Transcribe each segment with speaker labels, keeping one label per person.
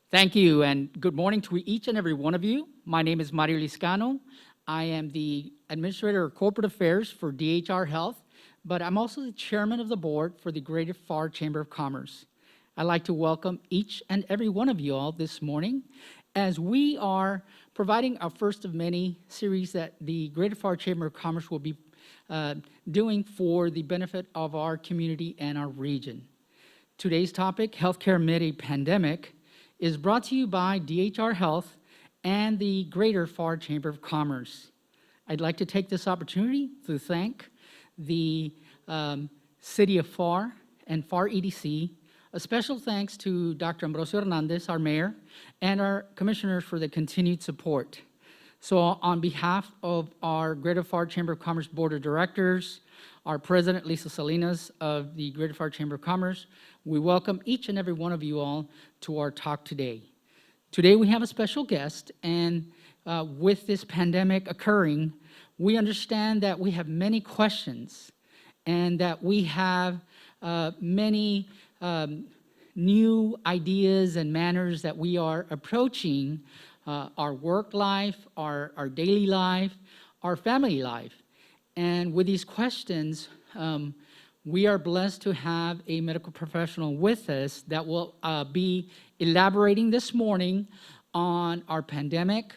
Speaker 1: Thank you, and good morning to each and every one of you. My name is Mario Liscano. I am the Administrator of Corporate Affairs for DHR Health, but I'm also the Chairman of the Board for the Greater Pharr Chamber of Commerce. I'd like to welcome each and every one of you all this morning as we are providing our first of many series that the Greater Pharr Chamber of Commerce will be doing for the benefit of our community and our region. Today's topic, Healthcare Amid a Pandemic, is brought to you by DHR Health and the Greater Pharr Chamber of Commerce. I'd like to take this opportunity to thank the City of Pharr and Pharr EDC. A special thanks to Dr. Ambrosio Hernandez, our mayor, and our commissioners for the continued support. So on behalf of our Greater Pharr Chamber of Commerce Board of Directors, our President, Lisa Salinas of the Greater Pharr Chamber of Commerce, we welcome each and every one of you all to our talk today. Today we have a special guest, and with this pandemic occurring, we understand that we have many questions and that we have many new ideas and manners that we are approaching our work life, our daily life, our family life. And with these questions, we are blessed to have a medical professional with us that will be elaborating this morning on our pandemic,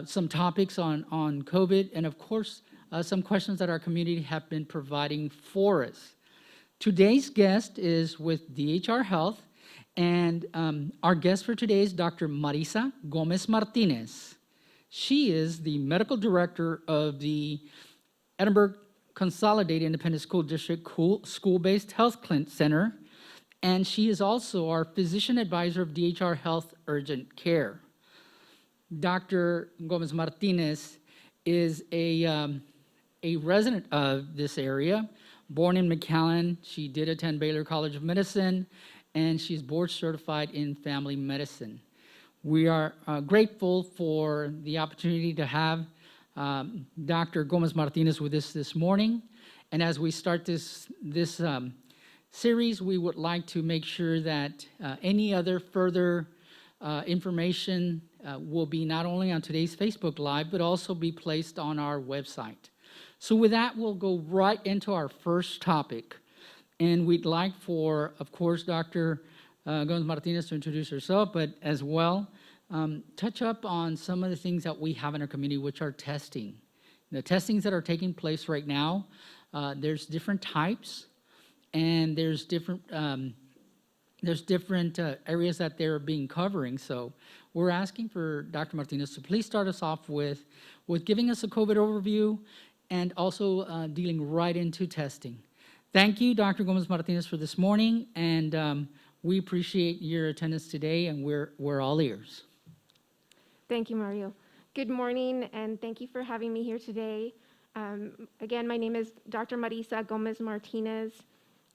Speaker 1: some topics on COVID, and of course, some questions that our community have been providing for us. Today's guest is with DHR Health, and our guest for today is Dr. Marisa Gomez Martinez. She is the medical director of the Edinburgh Consolidated Independent School District School-Based Health Center, and she is also our physician advisor of DHR Health Urgent Care. Dr. Gomez Martinez is a resident of this area, born in McAllen. She did attend Baylor College of Medicine, and she's board certified in family medicine. We are grateful for the opportunity to have Dr. Gomez Martinez with us this morning. And as we start this series, we would like to make sure that any other further information will be not only on today's Facebook Live, but also be placed on our website. So with that, we'll go right into our first topic. And we'd like for, of course, Dr. Gomez Martinez to introduce herself, but as well, touch up on some of the things that we have in our community, which are testing. The testings that are taking place right now, there's different types, and there's different areas that they're being covering. So we're asking for Dr. Martinez to please start us off with giving us a COVID overview and also dealing right into testing. Thank you, Dr. Gomez Martinez, for this morning, and we appreciate your attendance today, and we're all ears.
Speaker 2: Thank you, Mario. Good morning, and thank you for having me here today. Again, my name is Dr. Marisa Gomez Martinez.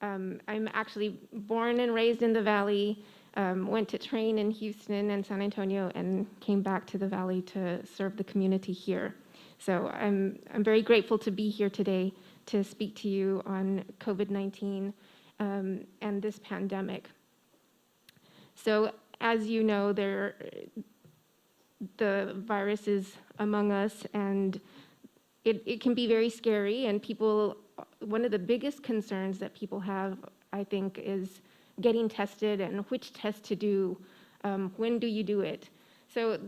Speaker 2: I'm actually born and raised in the Valley, went to train in Houston and San Antonio, and came back to the Valley to serve the community here. So I'm very grateful to be here today to speak to you on COVID-19 and this pandemic. So as you know, the virus is among us, and it can be very scary, and one of the biggest concerns that people have, I think, is getting tested and which test to do, when do you do it? So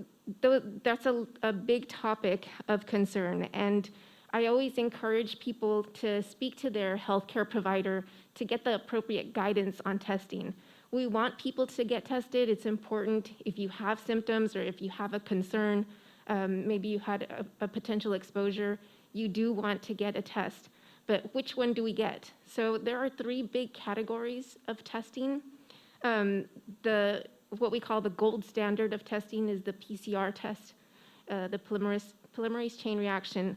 Speaker 2: that's a big topic of concern, and I always encourage people to speak to their healthcare provider to get the appropriate guidance on testing. We want people to get tested. It's important if you have symptoms or if you have a concern, maybe you had a potential exposure, you do want to get a test. But which one do we get? So there are three big categories of testing. What we call the gold standard of testing is the PCR test, the polymerase chain reaction.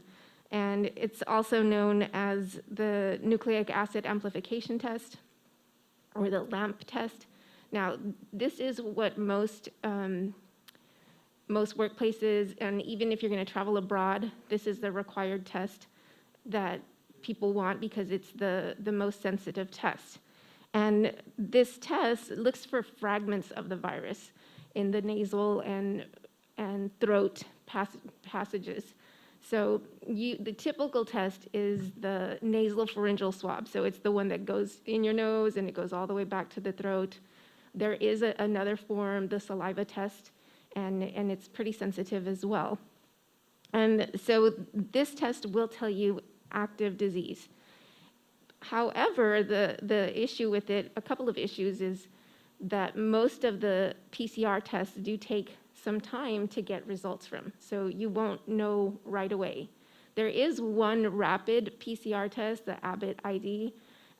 Speaker 2: And it's also known as the nucleic acid amplification test, or the LAMP test. Now, this is what most workplaces, and even if you're going to travel abroad, this is the required test that people want because it's the most sensitive test. And this test looks for fragments of the virus. in the nasal and throat passages. So the typical test is the nasal pharyngeal swab. So it's the one that goes in your nose and it goes all the way back to the throat. There is another form, the saliva test, and it's pretty sensitive as well. And so this test will tell you active disease. However, the issue with it, a couple of issues, is that most of the PCR tests do take some time to get results from, so you won't know right away. There is one rapid PCR test, the Abbott ID,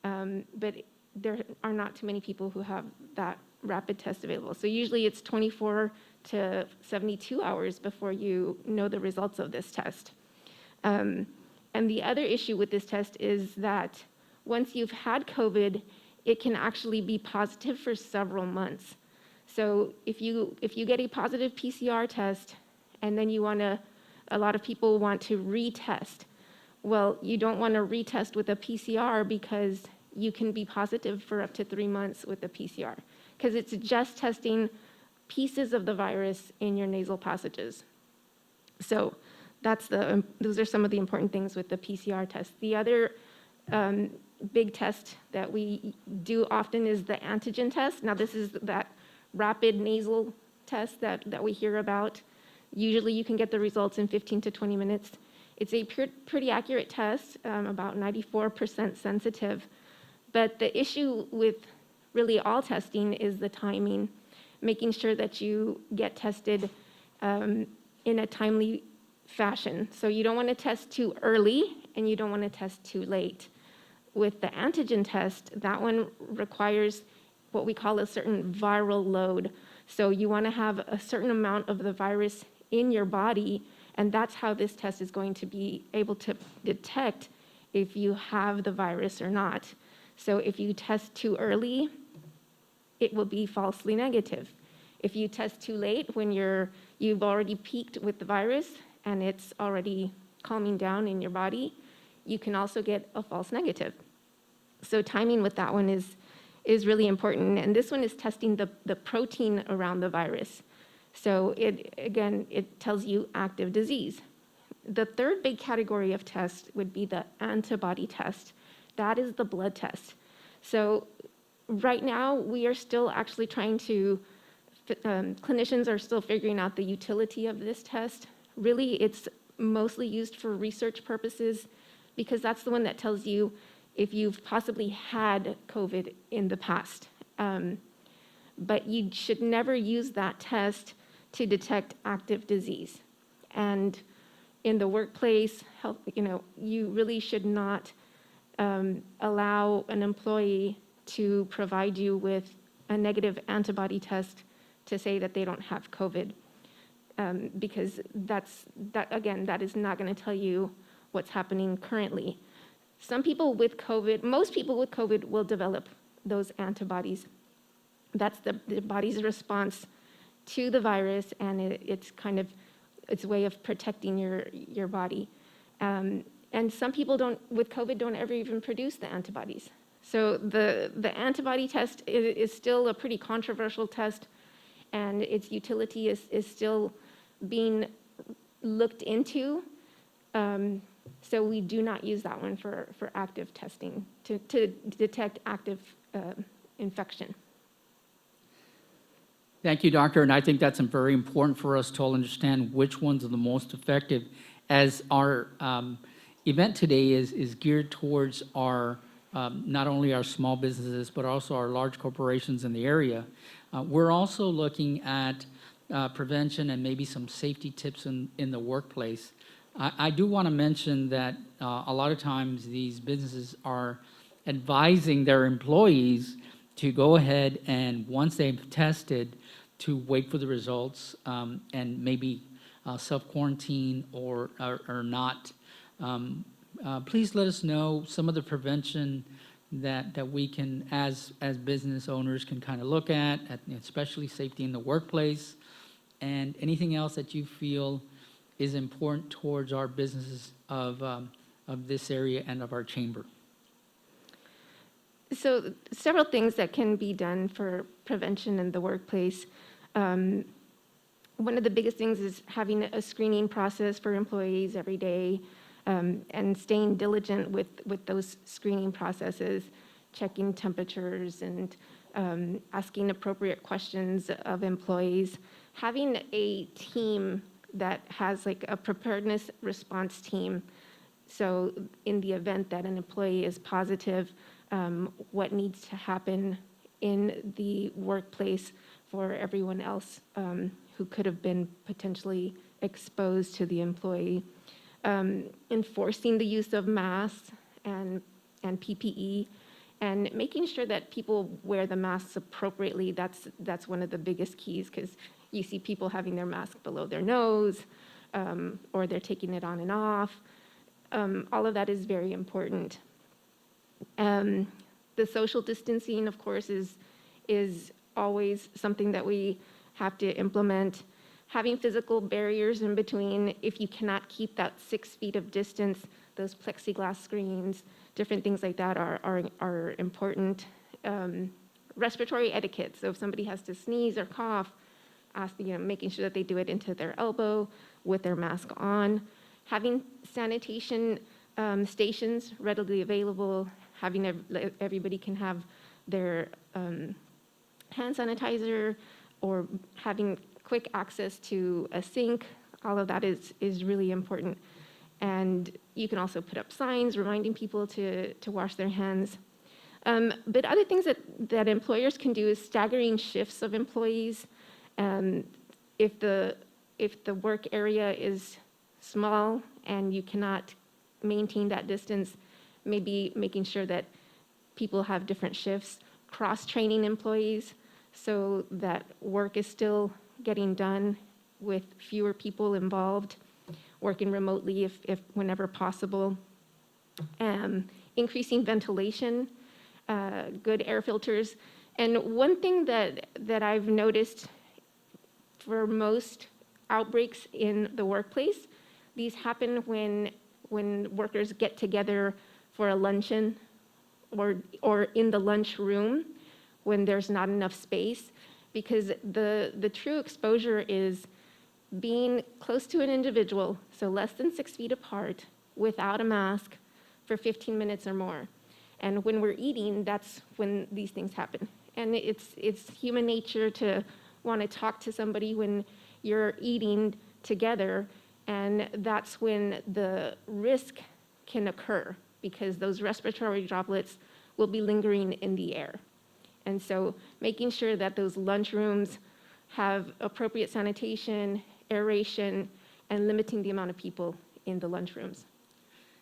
Speaker 2: but there are not too many people who have that rapid test available. So usually it's 24 to 72 hours before you know the results of this test. And the other issue with this test is that once you've had COVID, it can actually be positive for several months. So if you get a positive PCR test and then a lot of people want to retest, well, you don't want to retest with a PCR because you can be positive for up to 3 months with a PCR, because it's just testing pieces of the virus in your nasal passages. So those are some of the important things with the PCR test. The other big test that we do often is the antigen test. Now, this is that rapid nasal test that we hear about. Usually you can get the results in 15 to 20 minutes. It's a pretty accurate test, about 94% sensitive. But the issue with really all testing is the timing, making sure that you get tested in a timely fashion. So you don't want to test too early and you don't want to test too late. With the antigen test, that one requires what we call a certain viral load. So you want to have a certain amount of the virus in your body, and that's how this test is going to be able to detect if you have the virus or not. So if you test too early, it will be falsely negative. If you test too late, when you've already peaked with the virus and it's already calming down in your body, you can also get a false negative. So timing with that one is really important. And this one is testing the protein around the virus. So it tells you active disease. The third big category of tests would be the antibody test. That is the blood test. So right now, we are still actually trying to, clinicians are still figuring out the utility of this test. Really, it's mostly used for research purposes because that's the one that tells you if you've possibly had COVID in the past. But you should never use that test to detect active disease. And in the workplace, you really should not allow an employee to provide you with a negative antibody test to say that they don't have COVID, because that is not going to tell you what's happening currently. Some people with COVID, most people with COVID will develop those antibodies. That's the body's response to the virus, and it's kind of its way of protecting your body. And some people with COVID don't ever even produce the antibodies. So the antibody test is still a pretty controversial test, and its utility is still being looked into. So we do not use that one for active testing to detect active infection.
Speaker 1: Thank you, Doctor. And I think that's very important for us to all understand which ones are the most effective, as our event today is geared towards our not only our small businesses, but also our large corporations in the area. We're also looking at prevention and maybe some safety tips in the workplace. I do want to mention that a lot of times these businesses are advising their employees to go ahead and, once they've tested, to wait for the results and maybe self-quarantine or not. Please let us know some of the prevention that we can, as business owners, can kind of look at, especially safety in the workplace, and anything else that you feel is important towards our businesses of this area and of our chamber.
Speaker 2: So several things that can be done for prevention in the workplace. One of the biggest things is having a screening process for employees every day, and staying diligent with those screening processes, checking temperatures and asking appropriate questions of employees. Having a team that has like a preparedness response team. So in the event that an employee is positive, what needs to happen in the workplace for everyone else who could have been potentially exposed to the employee. Enforcing the use of masks and PPE, and making sure that people wear the masks appropriately. That's one of the biggest keys, because you see people having their mask below their nose, or they're taking it on and off. All of that is very important. The social distancing, of course, is always something that we have to implement. Having physical barriers in between, if you cannot keep that 6 feet of distance, those plexiglass screens, different things like that are important. Respiratory etiquette, so if somebody has to sneeze or cough, making sure that they do it into their elbow with their mask on. Having sanitation stations readily available, having everybody can have their hand sanitizer, or having quick access to a sink. All of that is really important. And you can also put up signs reminding people to wash their hands. But other things that employers can do is staggering shifts of employees. If the work area is small and you cannot maintain that distance, maybe making sure that people have different shifts, cross-training employees so that work is still getting done with fewer people involved, working remotely if whenever possible, increasing ventilation, good air filters. And one thing that I've noticed for most outbreaks in the workplace, these happen when workers get together for a luncheon or in the lunchroom when there's not enough space, because the true exposure is being close to an individual, so less than 6 feet apart, without a mask for 15 minutes or more. And when we're eating, that's when these things happen. And it's human nature to want to talk to somebody when you're eating together, and that's when the risk can occur, because those respiratory droplets will be lingering in the air. And so making sure that those lunchrooms have appropriate sanitation, aeration, and limiting the amount of people in the lunchrooms.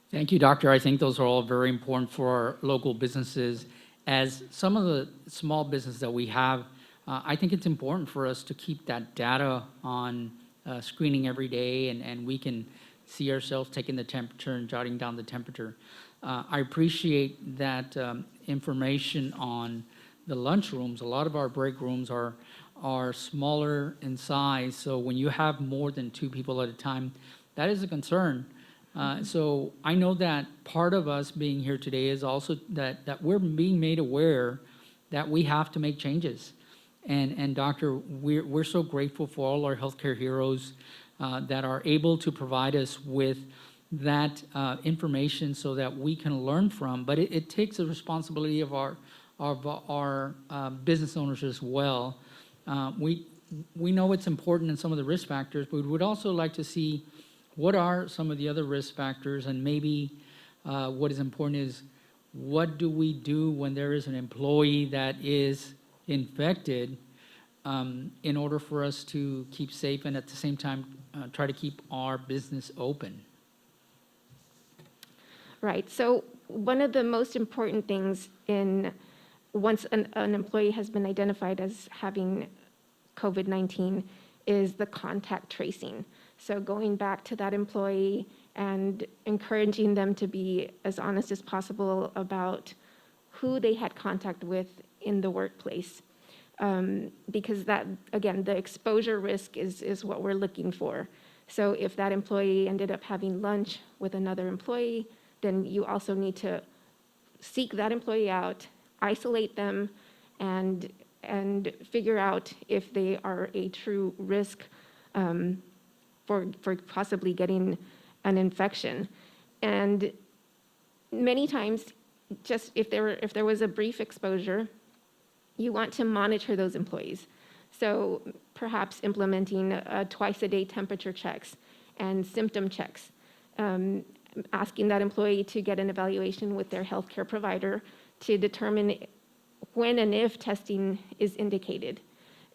Speaker 1: Thank you, Doctor. I think those are all very important for our local businesses. As some of the small business that we have, I think it's important for us to keep that data on screening every day, and we can see ourselves taking the temperature and jotting down the temperature. I appreciate that information on the lunchrooms. A lot of our break rooms are smaller in size, so when you have more than 2 people at a time, that is a concern. So I know that part of us being here today is also that we're being made aware that we have to make changes. And Doctor, we're so grateful for all our healthcare heroes that are able to provide us with that information so that we can learn from. But it takes a responsibility of our business owners as well. We know it's important in some of the risk factors, but we would also like to see what are some of the other risk factors, and maybe what is important is what do we do when there is an employee that is infected in order for us to keep safe and at the same time try to keep our business open.
Speaker 2: Right, so one of the most important things once an employee has been identified as having COVID-19 is the contact tracing. So going back to that employee and encouraging them to be as honest as possible about who they had contact with in the workplace. Because that, again, the exposure risk is what we're looking for. So if that employee ended up having lunch with another employee, then you also need to seek that employee out, isolate them, and and figure out if they are a true risk for possibly getting an infection. And many times, just if there was a brief exposure, you want to monitor those employees. So perhaps implementing twice-a-day temperature checks and symptom checks, asking that employee to get an evaluation with their healthcare provider to determine when and if testing is indicated.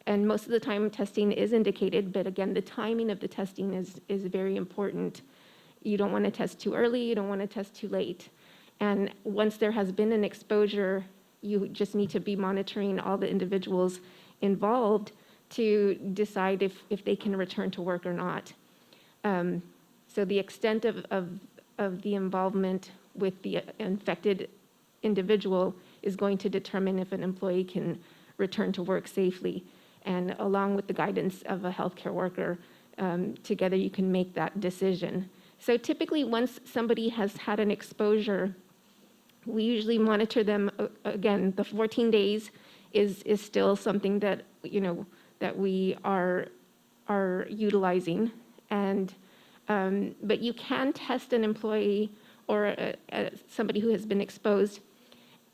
Speaker 2: And most of the time, testing is indicated, but again, the timing of the testing is very important. You don't want to test too early, you don't want to test too late. And once there has been an exposure, you just need to be monitoring all the individuals involved to decide if they can return to work or not. So the extent of the involvement with the infected individual is going to determine if an employee can return to work safely. And along with the guidance of a healthcare worker, together you can make that decision. So typically, once somebody has had an exposure, we usually monitor them. Again, the 14 days is still something that that we are utilizing. And but you can test an employee or somebody who has been exposed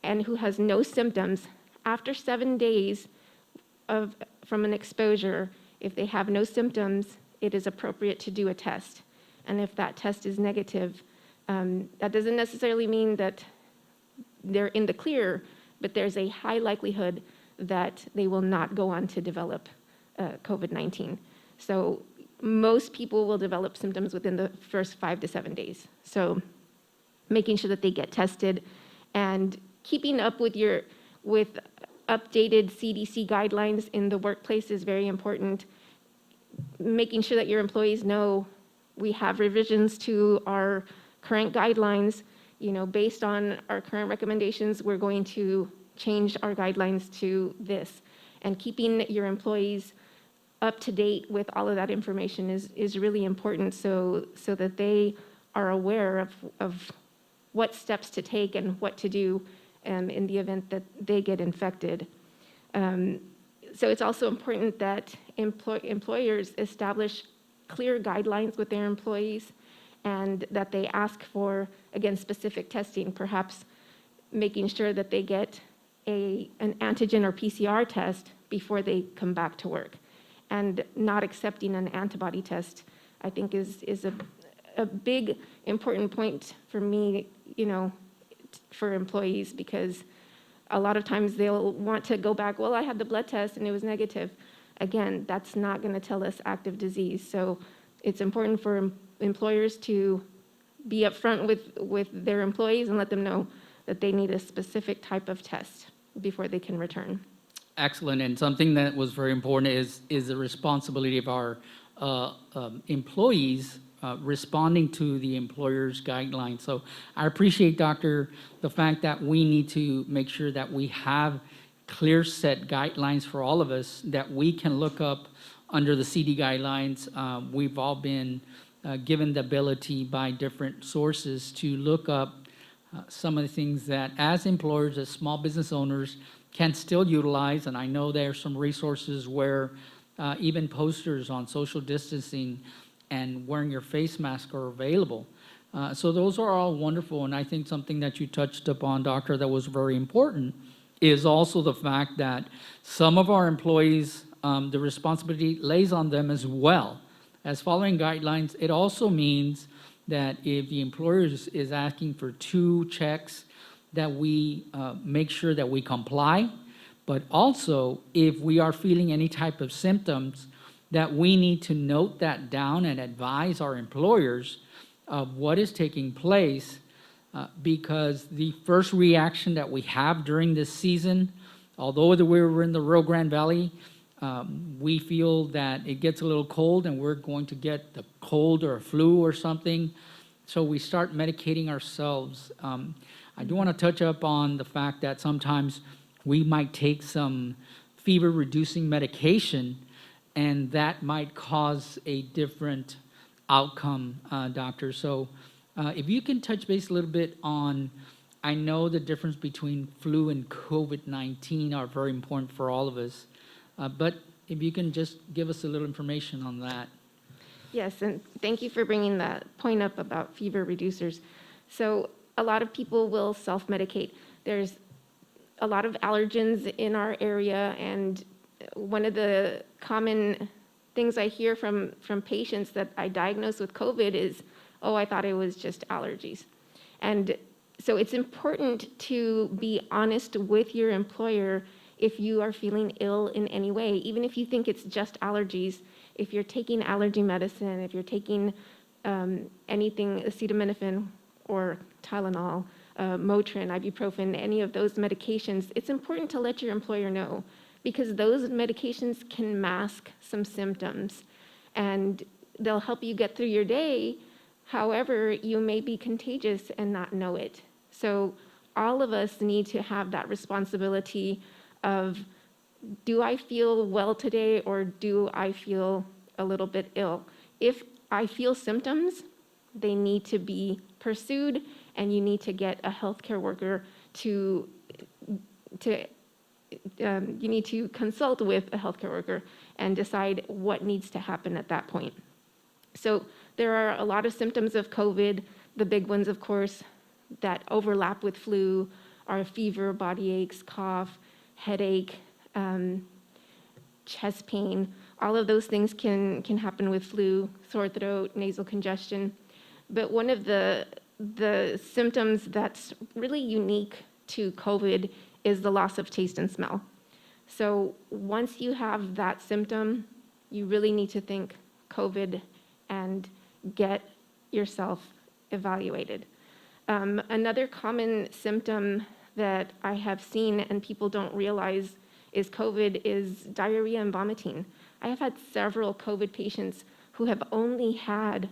Speaker 2: and who has no symptoms after 7 days from an exposure. If they have no symptoms, it is appropriate to do a test. And if that test is negative, that doesn't necessarily mean that they're in the clear, but there's a high likelihood that they will not go on to develop COVID-19. So most people will develop symptoms within the first 5 to 7 days. So making sure that they get tested and keeping up with updated CDC guidelines in the workplace is very important. Making sure that your employees know we have revisions to our current guidelines. Based on our current recommendations, we're going to change our guidelines to this. And keeping your employees up to date with all of that information is really important so that they are aware of what steps to take and what to do in the event that they get infected. So it's also important that employers establish clear guidelines with their employees and that they ask for, again, specific testing, perhaps making sure that they get an antigen or PCR test before they come back to work. And not accepting an antibody test, I think, is a big, important point for me, for employees, because a lot of times they'll want to go back, well, I had the blood test and it was negative. Again, that's not going to tell us active disease. So it's important for employers to be upfront with their employees and let them know that they need a specific type of test before they can return.
Speaker 1: Excellent, and something that was very important is the responsibility of our employees responding to the employer's guidelines. So I appreciate, Doctor, the fact that we need to make sure that we have clear set guidelines for all of us that we can look up under the CD guidelines. We've all been given the ability by different sources to look up some of the things that as employers, as small business owners, can still utilize. And I know there are some resources where even posters on social distancing and wearing your face mask are available. So those are all wonderful. And I think something that you touched upon, Doctor, that was very important is also the fact that some of our employees, the responsibility lays on them as well. As following guidelines, it also means that if the employer is asking for 2 checks, that we make sure that we comply, but also if we are feeling any type of symptoms, that we need to note that down and advise our employers of what is taking place, because the first reaction that we have during this season, although we're in the Rio Grande Valley, we feel that it gets a little cold and we're going to get the cold or a flu or something, so we start medicating ourselves. I do want to touch up on the fact that sometimes we might take some fever-reducing medication, and that might cause a different outcome, Doctor. So if you can touch base a little bit on I know the difference between flu and COVID-19 are very important for all of us, but if you can just give us a little information on that.
Speaker 2: Yes, and thank you for bringing that point up about fever reducers. So a lot of people will self-medicate. There's a lot of allergens in our area, and one of the common things I hear from patients that I diagnose with COVID is, oh, I thought it was just allergies. And so it's important to be honest with your employer if you are feeling ill in any way, even if you think it's just allergies. If you're taking allergy medicine, if you're taking anything, acetaminophen or Tylenol, Motrin, ibuprofen, any of those medications, it's important to let your employer know, because those medications can mask some symptoms and they'll help you get through your day. However, you may be contagious and not know it. So all of us need to have that responsibility of, do I feel well today or do I feel a little bit ill? If I feel symptoms, they need to be pursued, and you need to get a healthcare worker you need to consult with a healthcare worker and decide what needs to happen at that point. So there are a lot of symptoms of COVID. The big ones, of course, that overlap with flu are fever, body aches, cough, headache, chest pain. All of those things can happen with flu, sore throat, nasal congestion. But one of the symptoms that's really unique to COVID is the loss of taste and smell. So once you have that symptom, you really need to think COVID and get yourself evaluated. Another common symptom that I have seen and people don't realize is COVID is diarrhea and vomiting. I have had several COVID patients who have only had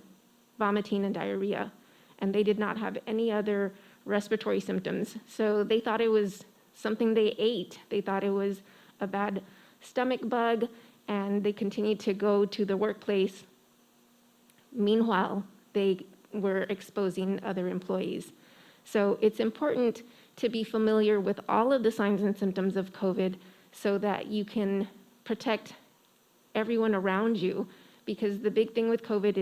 Speaker 2: vomiting and diarrhea, and they did not have any other respiratory symptoms. So they thought it was something they ate. They thought it was a bad stomach bug, and they continued to go to the workplace. Meanwhile, they were exposing other employees. So it's important to be familiar with all of the signs and symptoms of COVID so that you can protect everyone around you, because the big thing with COVID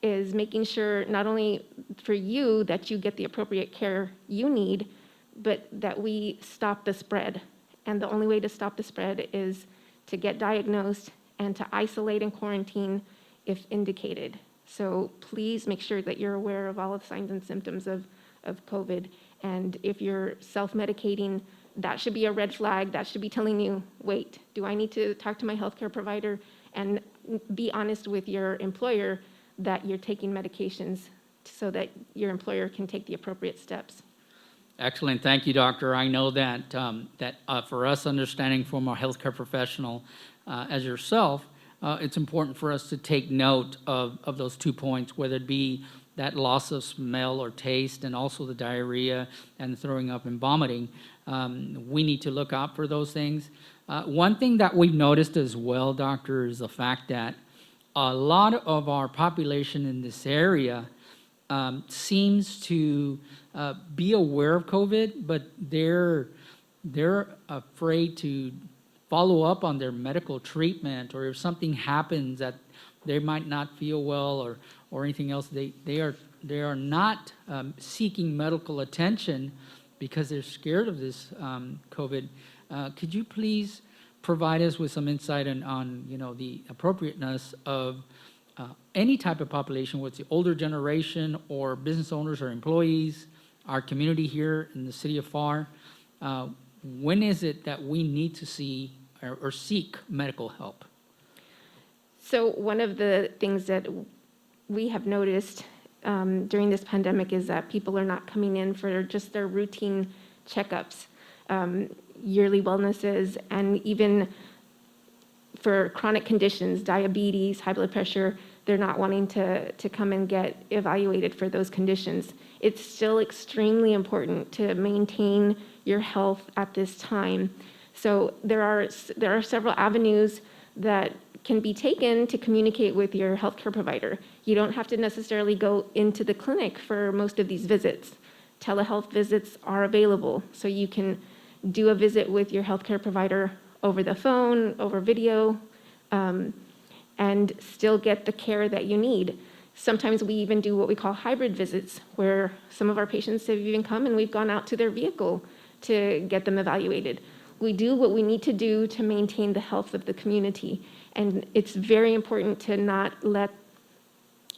Speaker 2: is making sure not only for you that you get the appropriate care you need, but that we stop the spread. And the only way to stop the spread is to get diagnosed and to isolate and quarantine if indicated. So please make sure that you're aware of all of the signs and symptoms of COVID. And if you're self-medicating, that should be a red flag. That should be telling you, wait, do I need to talk to my healthcare provider? And be honest with your employer that you're taking medications so that your employer can take the appropriate steps.
Speaker 1: Excellent. Thank you, doctor. I know that for us, understanding from a healthcare professional as yourself, it's important for us to take note of those 2 points, whether it be that loss of smell or taste and also the diarrhea and throwing up and vomiting. We need to look out for those things. One thing that we've noticed as well, doctor, is the fact that a lot of our population in this area seems to be aware of COVID, but they're afraid to follow up on their medical treatment, or if something happens that they might not feel well or anything else, they are not seeking medical attention because they're scared of this COVID. Could you please provide us with some insight on the appropriateness of any type of population, whether it's the older generation or business owners or employees, our community here in the city of Pharr? When is it that we need to see or seek medical help?
Speaker 2: So one of the things that we have noticed during this pandemic is that people are not coming in for just their routine checkups, yearly wellnesses, and even for chronic conditions, diabetes, high blood pressure, they're not wanting to come and get evaluated for those conditions. It's still extremely important to maintain your health at this time. So there are several avenues that can be taken to communicate with your healthcare provider. You don't have to necessarily go into the clinic for most of these visits. telehealth visits are available. So you can do a visit with your healthcare provider over the phone, over video, and still get the care that you need. Sometimes we even do what we call hybrid visits, where some of our patients have even come and we've gone out to their vehicle to get them evaluated. We do what we need to do to maintain the health of the community. And it's very important to not let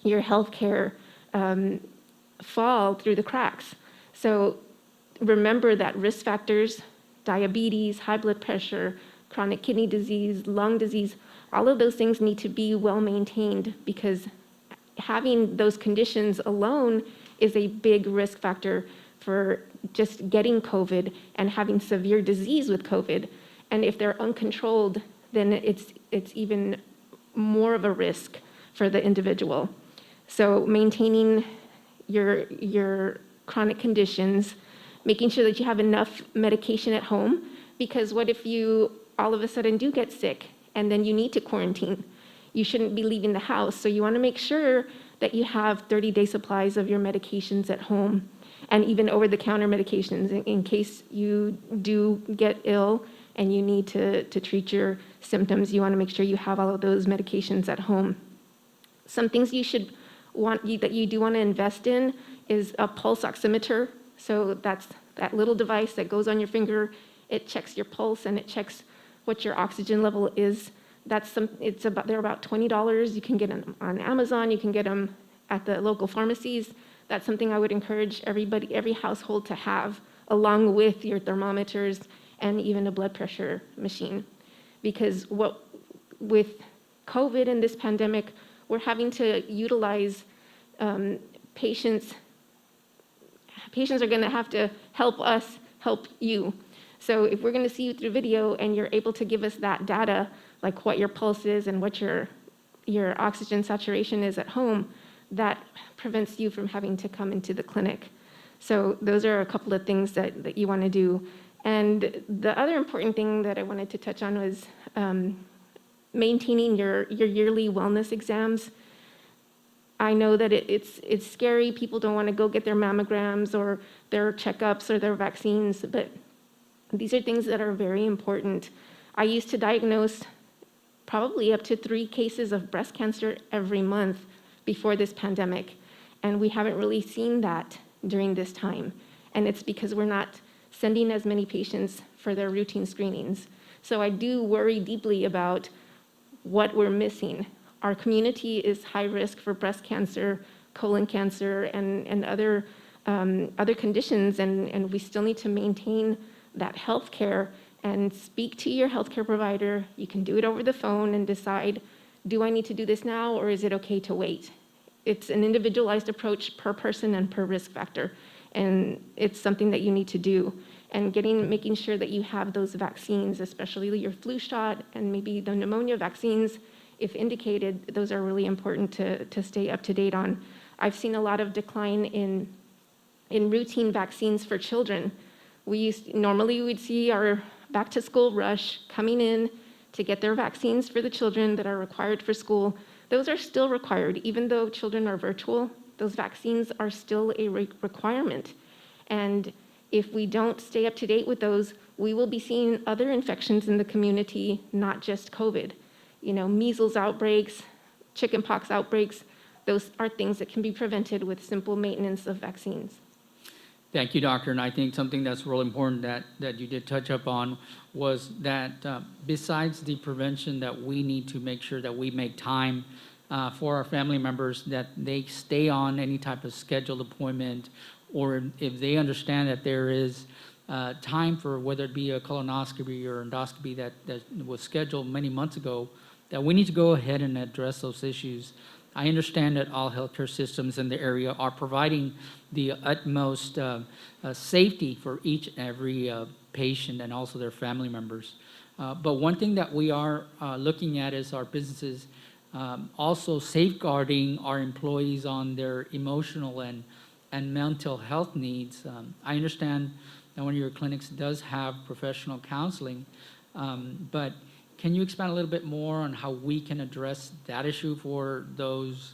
Speaker 2: your healthcare fall through the cracks. So remember that risk factors, diabetes, high blood pressure, chronic kidney disease, lung disease, all of those things need to be well maintained, because having those conditions alone is a big risk factor for just getting COVID and having severe disease with COVID. And if they're uncontrolled, then it's even more of a risk for the individual. So maintaining your chronic conditions, making sure that you have enough medication at home, because what if you all of a sudden do get sick and then you need to quarantine? You shouldn't be leaving the house. So you want to make sure that you have 30-day supplies of your medications at home, and even over-the-counter medications in case you do get ill and you need to treat your symptoms. You want to make sure you have all of those medications at home. Some things that you do want to invest in is a pulse oximeter. So that's that little device that goes on your finger. It checks your pulse and it checks what your oxygen level is. They're about $20. You can get them on Amazon. You can get them at the local pharmacies. That's something I would encourage every household to have, along with your thermometers and even a blood pressure machine. Because with COVID and this pandemic, we're having to utilize patients. Patients are going to have to help us help you. So if we're going to see you through video and you're able to give us that data, like what your pulse is and what your oxygen saturation is at home, that prevents you from having to come into the clinic. So those are a couple of things that you want to do. And the other important thing that I wanted to touch on was maintaining your yearly wellness exams. I know that it's scary. People don't want to go get their mammograms or their checkups or their vaccines, but these are things that are very important. I used to diagnose probably up to 3 cases of breast cancer every month before this pandemic, and we haven't really seen that during this time. And it's because we're not sending as many patients for their routine screenings. So I do worry deeply about what we're missing. Our community is high risk for breast cancer, colon cancer, and other conditions, and we still need to maintain that health care and speak to your healthcare provider. You can do it over the phone and decide, do I need to do this now, or is it okay to wait? It's an individualized approach per person and per risk factor, and it's something that you need to do. And making sure that you have those vaccines, especially your flu shot and maybe the pneumonia vaccines, if indicated, those are really important to stay up to date on. I've seen a lot of decline in routine vaccines for children. Normally we'd see our back to school rush coming in to get their vaccines for the children that are required for school. Those are still required. Even though children are virtual, those vaccines are still a requirement. And if we don't stay up to date with those, we will be seeing other infections in the community, not just COVID. Measles outbreaks, chickenpox outbreaks, those are things that can be prevented with simple maintenance of vaccines.
Speaker 1: Thank you, Doctor. And I think something that's real important that you did touch up on was that besides the prevention, that we need to make sure that we make time for our family members, that they stay on any type of scheduled appointment, or if they understand that there is time for whether it be a colonoscopy or endoscopy that was scheduled many months ago, that we need to go ahead and address those issues. I understand that all healthcare systems in the area are providing the utmost safety for each and every patient and also their family members. But one thing that we are looking at is our businesses also safeguarding our employees on their emotional and mental health needs. I understand that one of your clinics does have professional counseling, but can you expand a little bit more on how we can address that issue for those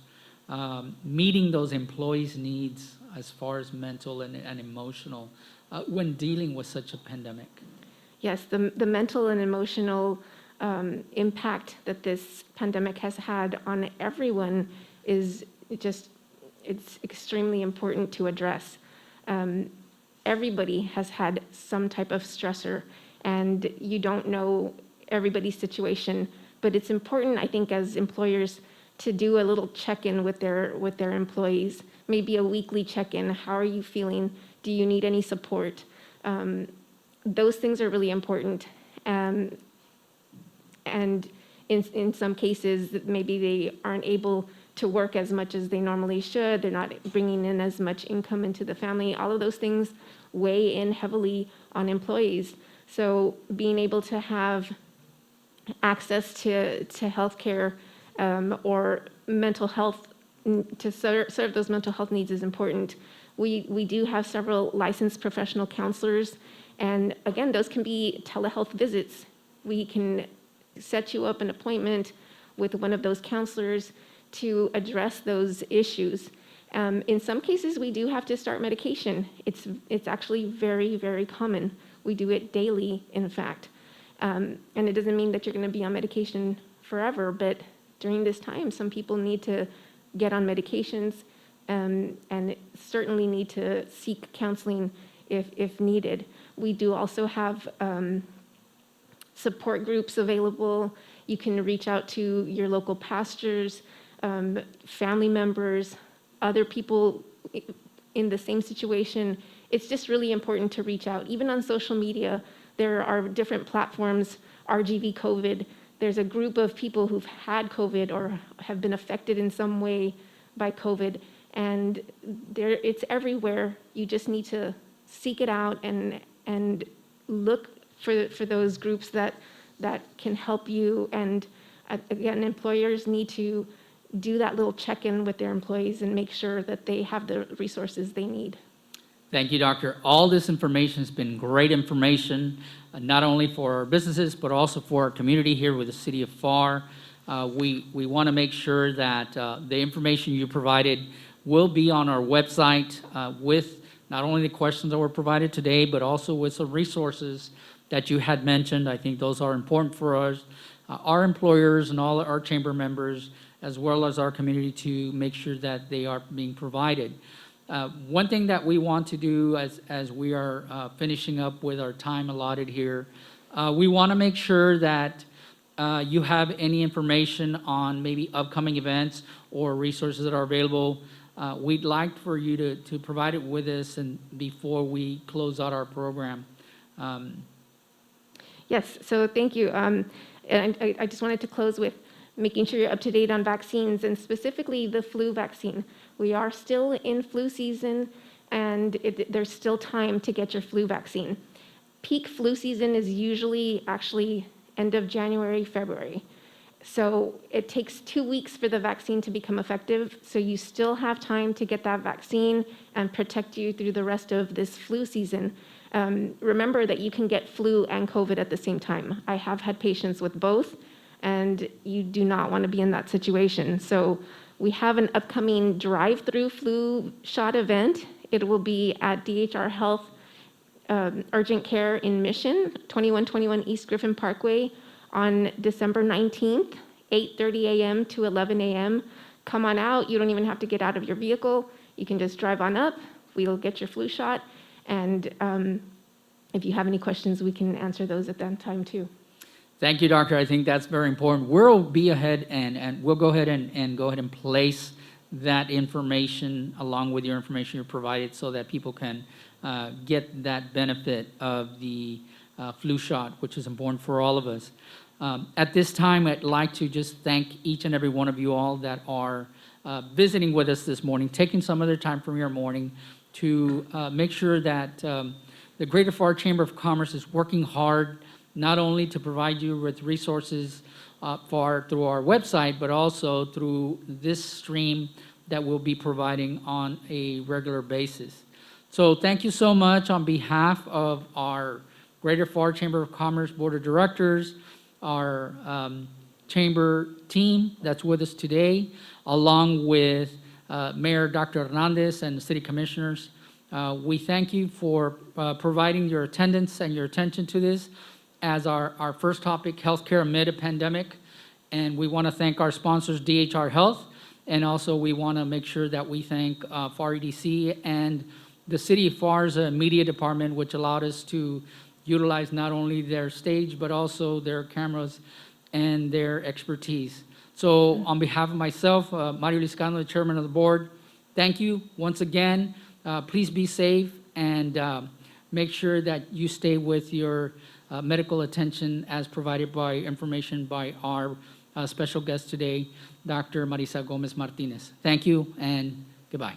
Speaker 1: meeting those employees' needs? as far as mental and emotional when dealing with such a pandemic?
Speaker 2: Yes, the mental and emotional impact that this pandemic has had on everyone is just, it's extremely important to address. Everybody has had some type of stressor, and you don't know everybody's situation, but it's important, I think, as employers to do a little check-in with their employees, maybe a weekly check-in. How are you feeling? Do you need any support? Those things are really important. And in some cases, maybe they aren't able to work as much as they normally should. They're not bringing in as much income into the family. All of those things weigh in heavily on employees. So being able to have access to healthcare or mental health, to serve those mental health needs is important. We do have several licensed professional counselors, and again, those can be telehealth visits. We can set you up an appointment with one of those counselors to address those issues. In some cases, we do have to start medication. It's actually very, very common. We do it daily, in fact. And it doesn't mean that you're going to be on medication forever, but during this time, some people need to get on medications and certainly need to seek counseling if needed. We do also have support groups available. You can reach out to your local pastors, family members, other people in the same situation. It's just really important to reach out. Even on social media, there are different platforms, RGV COVID. There's a group of people who've had COVID or have been affected in some way by COVID, and it's everywhere. You just need to seek it out and look for those groups that can help you. And again, employers need to do that little check-in with their employees and make sure that they have the resources they need.
Speaker 1: Thank you, Doctor. All this information has been great information, not only for our businesses, but also for our community here with the city of Pharr. We want to make sure that the information you provided will be on our website with not only the questions that were provided today, but also with some resources that you had mentioned. I think those are important for us, our employers and all our chamber members, as well as our community, to make sure that they are being provided. One thing that we want to do as we are finishing up with our time allotted here, we want to make sure that you have any information on maybe upcoming events or resources that are available. We'd like for you to provide it with us and before we close out our program.
Speaker 2: Yes, so thank you. And I just wanted to close with making sure you're up to date on vaccines, and specifically the flu vaccine. We are still in flu season, and there's still time to get your flu vaccine. Peak flu season is usually actually end of January, February. So it takes 2 weeks for the vaccine to become effective, so you still have time to get that vaccine and protect you through the rest of this flu season. Remember that you can get flu and COVID at the same time. I have had patients with both, and you do not want to be in that situation. So we have an upcoming drive-through flu shot event. It will be at DHR Health Urgent Care in Mission, 2121 East Griffin Parkway on December 19th, 8:30 a.m. to 11 a.m. Come on out. You don't even have to get out of your vehicle. You can just drive on up. We'll get your flu shot. And if you have any questions, we can answer those at that time too.
Speaker 1: Thank you, Doctor. I think that's very important. We'll be ahead and we'll go ahead and place that information along with your information you provided so that people can get that benefit of the flu shot, which is important for all of us. At this time, I'd like to just thank each and every one of you all that are visiting with us this morning, taking some of their time from your morning to make sure that the Greater Pharr Chamber of Commerce is working hard not only to provide you with resources through our website, but also through this stream that we'll be providing on a regular basis. So thank you so much on behalf of our Greater Pharr Chamber of Commerce Board of Directors, our chamber team that's with us today, along with Mayor Dr. Hernandez and the city commissioners. We thank you for providing your attendance and your attention to this as our first topic, healthcare amid a pandemic. And we want to thank our sponsors, DHR Health, and also we want to make sure that we thank Pharr EDC and the city of Pharr's media department, which allowed us to utilize not only their stage, but also their cameras and their expertise. So on behalf of myself, Mario Liscano, the chairman of the board, thank you once again. Please be safe and make sure that you stay with your medical attention as provided by information by our special guest today, Dr. Marisa Gomez Martinez. Thank you and goodbye.